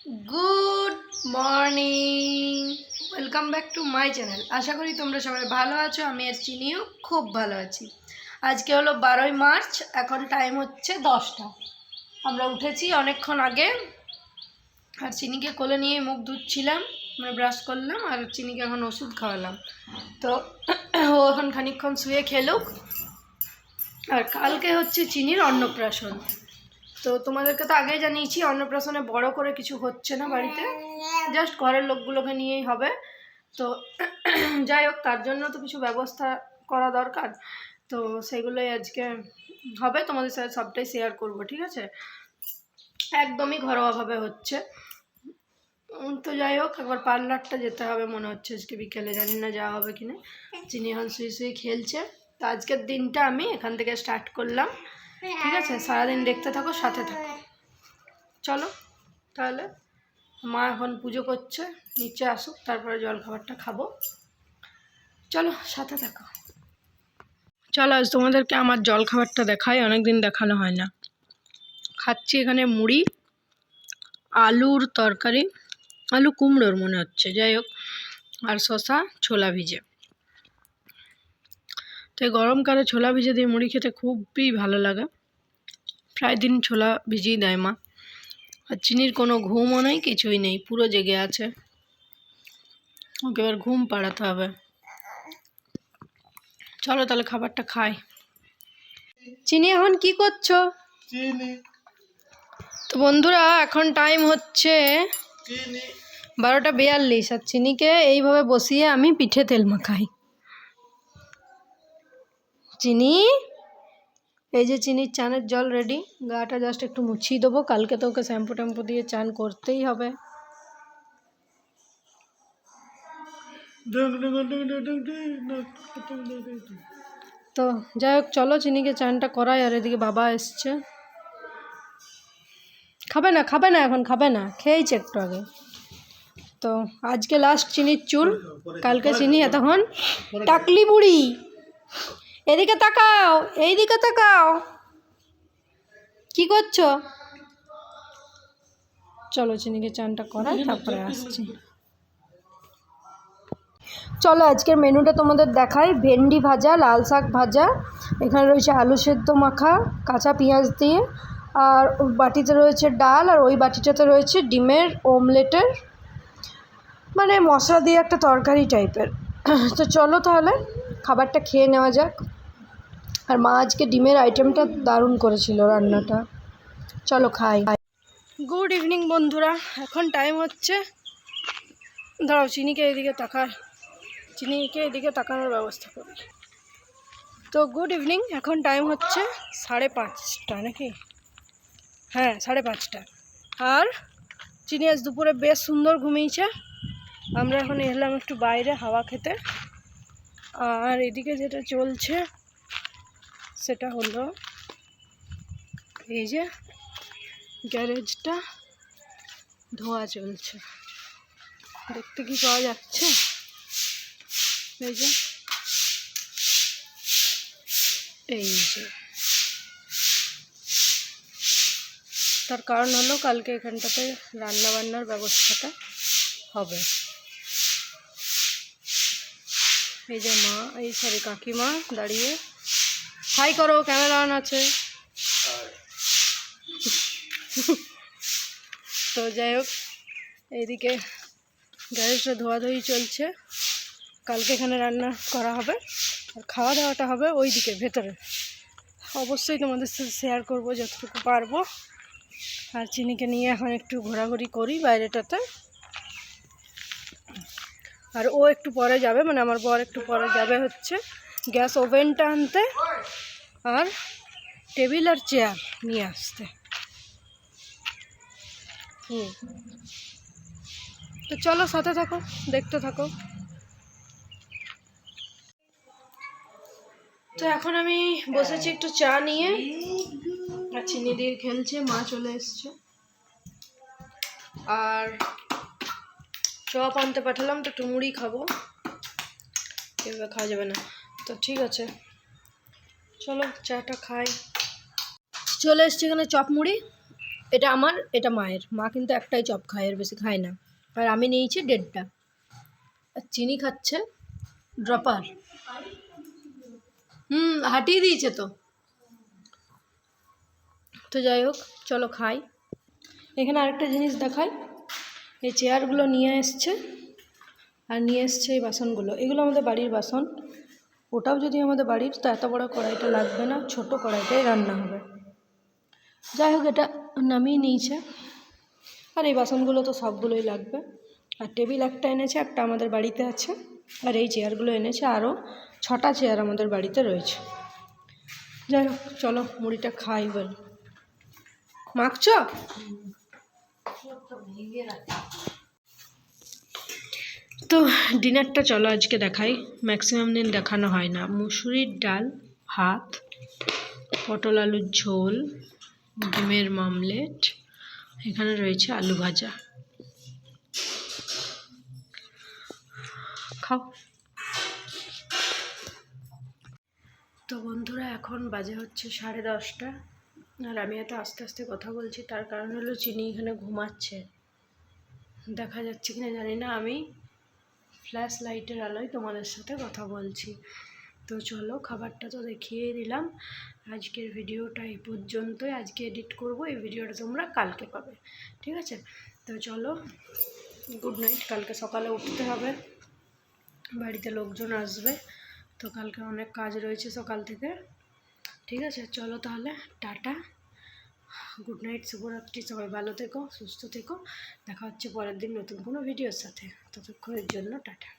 Good morning, welcome back to my channel. আশা করি তোমরা সবাই ভালো আছো। আমি আর চিনিও খুব ভালো আছি। আজকে হলো 12ই মার্চ, এখন টাইম হচ্ছে 10টা। আমরা উঠেছি অনেকক্ষণ আগে, আর চিনিকে কোলে নিয়ে মুখ ধুচ্ছিলাম, মানে ব্রাশ করলাম, আর চিনিকে এখন ওষুধ খাওয়ালাম। তো ও এখন খানিকক্ষণ শুয়ে খেলুক। আর কালকে হচ্ছে চিনির অন্নপ্রাশন। তো তোমাদেরকে তো আগেই জানিয়েছি, অন্নপ্রাশনে বড় করে কিছু হচ্ছে না বাড়িতে, জাস্ট ঘরের লোকগুলোকে নিয়েই হবে। তো যাই হোক, তার জন্য তো কিছু ব্যবস্থা করা দরকার, তো সেগুলোই আজকে হবে, তোমাদের সাথে সবটাই শেয়ার করব, ঠিক আছে? একদমই ঘরোয়াভাবে হচ্ছে। তো যাই হোক, একবার পার্লারটা যেতে হবে মনে হচ্ছে আজকে বিকেলে, জানি না যাওয়া হবে কিনা। চিনি এখন শুয়ে শুয়ে খেলছে। তো আজকের দিনটা আমি এখান থেকে স্টার্ট করলাম, ঠিক আছে? সারাদিন দেখতে থাকো, সাথে থাকো। চলো তাহলে, মা এখন পুজো করছে, নিচে আসুক, তারপরে জলখাবারটা খাবো। চলো সাথে থাকো। চলো আজ তোমাদেরকে আমার জলখাবারটা দেখাই, অনেকদিন দেখানো হয় না। খাচ্ছি এখানে মুড়ি, আলুর তরকারি, আলু কুমড়োর মনে হচ্ছে, যাই হোক, আর শসা, ছোলা ভিজে। তো এই গরমকালে ছোলা ভিজে দিয়ে মুড়ি খেতে খুবই ভালো লাগে। প্রায় দিন ছোলা ভিজিয়ে দেয় মা। আর চিনির কোনো ঘুমও নেই, কিছুই নেই, পুরো জেগে আছে। ওকে এবার ঘুম পাড়াতে হবে। চলো তাহলে খাবারটা খাই। চিনি এখন কি করছো? তো বন্ধুরা, এখন টাইম হচ্ছে 12:42, আর চিনিকে এইভাবে বসিয়ে আমি পিঠে তেল মাখাই। চিনি, এই যে চিনির চানের জল রেডি। গাটা জাস্ট একটু মুছিয়ে দেবো, কালকে তো ওকে শ্যাম্পু ট্যাম্পু দিয়ে চান করতেই হবে। তো যাই হোক, চলো চিনিকে চানটা করাই। আর এদিকে বাবা এসছে। খাবে না, খাবে না, এখন খাবে না, খেয়েছে একটু আগে। তো আজকে লাস্ট চিনির চুল, কালকে চিনি এতক্ষণ টাকলি বুড়ি। এদিকে তাকাও, এইদিকে তাকাও, কি করছো? চলো চিনিকে চানটা করাই, তারপরে আসছি। চলো আজকের মেনুটা তোমাদের দেখাই। ভেন্ডি ভাজা, লাল শাক ভাজা, এখানে রয়েছে আলু সেদ্ধ মাখা কাঁচা পেঁয়াজ দিয়ে, আর বাটিতে রয়েছে ডাল, আর ওই বাটিটাতে রয়েছে ডিমের অমলেটের, মানে মশলা দিয়ে একটা তরকারি টাইপের। তো চলো তাহলে খাবারটা খেয়ে নেওয়া যাক। আর মা আজকে ডিমের আইটেমটা দারুণ করেছিল রান্নাটা। চলো খাই। গুড ইভিনিং বন্ধুরা, এখন টাইম হচ্ছে, দাঁড়াও চিনিকে এদিকে তাকানোর ব্যবস্থা করি। তো গুড ইভিনিং, এখন টাইম হচ্ছে 5:30 নাকি? হ্যাঁ 5:30। আর চিনি আজ দুপুরে বেশ সুন্দর ঘুমিয়েছে। আমরা এখন এলাম একটু বাইরে হাওয়া খেতে। আর এদিকে যেটা চলছে সেটা হলো এই যে গ্যারেজটা ধোয়া চলছে, দেখতে কি পাওয়া যাচ্ছে? এই যে তার কারণ হলো কালকে এখানটাতে রান্না বান্নার ব্যবস্থাটা হবে। এই যে মা, এই সরি কাকিমা দাঁড়িয়ে হাই করো, ক্যামেরা অন আছে। তো যাই হোক, এইদিকে গ্যারেজটা ধোয়াধুয়ি চলছে। কালকে এখানে রান্না করা হবে, আর খাওয়া দাওয়াটা হবে ওই দিকে ভেতরে। অবশ্যই তোমাদের সাথে শেয়ার করবো যতটুকু পারবো। আর চিনিকে নিয়ে এখন একটু ঘোরাঘুরি করি বাইরেটাতে। আর ও একটু পরে যাবে, মানে আমার বর একটু পরে যাবে হচ্ছে গ্যাস ওভেনটা আনতে, আর টেবিল আর চেয়ার নিয়ে আসতে। তো চলো সাথে থাকো, দেখতে থাকো। তো এখন আমি বসেছি একটু চা নিয়ে, আর চিনি দিয়ে খেলছে, মা চলে এসছে। আর চপ আনতে পাঠালাম, তো একটু মুড়ি খাবো, এভাবে খাওয়া যাবে না। তো ঠিক আছে, চলো চাটা খাই। চলে এসছি এখানে চপ মুড়ি, এটা আমার, এটা মায়ের। মা কিন্তু একটাই চপ খায়, এর বেশি খায় না। আর আমি নিয়েছি 1.5টা। আর চিনি খাচ্ছে ড্রপার। হাঁটিয়ে দিয়েছে তো। তো যাই হোক, চলো খাই। এখানে আরেকটা জিনিস দেখাই, এই চেয়ারগুলো নিয়ে এসছে, আর নিয়ে এসছে এই বাসনগুলো। এগুলো আমাদের বাড়ির বাসন। ওটাও যদি আমাদের বাড়ির, তো এত বড় কড়াইটা লাগবে না, ছোট কড়াইটাই রান্না হবে। যাই হোক, এটা নামিয়ে নিয়েছে। আর এই বাসনগুলো তো সবগুলোই লাগবে। আর টেবিল একটা এনেছে, একটা আমাদের বাড়িতে আছে। আর এই চেয়ারগুলো এনেছে, আরও 6টা চেয়ার আমাদের বাড়িতে রয়েছে। যাই হোক, চলো মুড়িটা খাই। বল মাখছ? তো ডিনারটা চলো আজকে দেখাই। ম্যাক্সিমাম দিন দেখানো হয় না। মুসুরির ডাল, ভাত, পটল আলুর ঝোল, ডিমের মামলেট, এখানে রয়েছে আলু ভাজা। খাও। তো বন্ধুরা, এখন বাজে হচ্ছে 10:30, আর আমি এত আস্তে আস্তে কথা বলছি, তার কারণ হলো চিনি এখানে ঘুমাচ্ছে। দেখা যাচ্ছে কিনা জানি না, আমি ফ্ল্যাশ লাইটের আলোয় তোমাদের সাথে কথা বলছি। তো চলো, খাবারটা তো দেখিয়ে দিলাম। আজকের ভিডিওটা এই পর্যন্তই। আজকে এডিট করব, এই ভিডিওটা তোমরা কালকে পাবে, ঠিক আছে? তো চলো, গুড নাইট। কালকে সকালে উঠতে হবে, বাড়িতে লোকজন আসবে, তো কালকে অনেক কাজ রয়েছে সকাল থেকে। ঠিক আছে, চলো তাহলে, টাটা, গুড নাইট, শুভরাত্রি। সবাই ভালো থেকো, সুস্থ থেকো। দেখা হচ্ছে পরের দিন নতুন কোনো ভিডিওর সাথে। ততক্ষণের জন্য টাটা।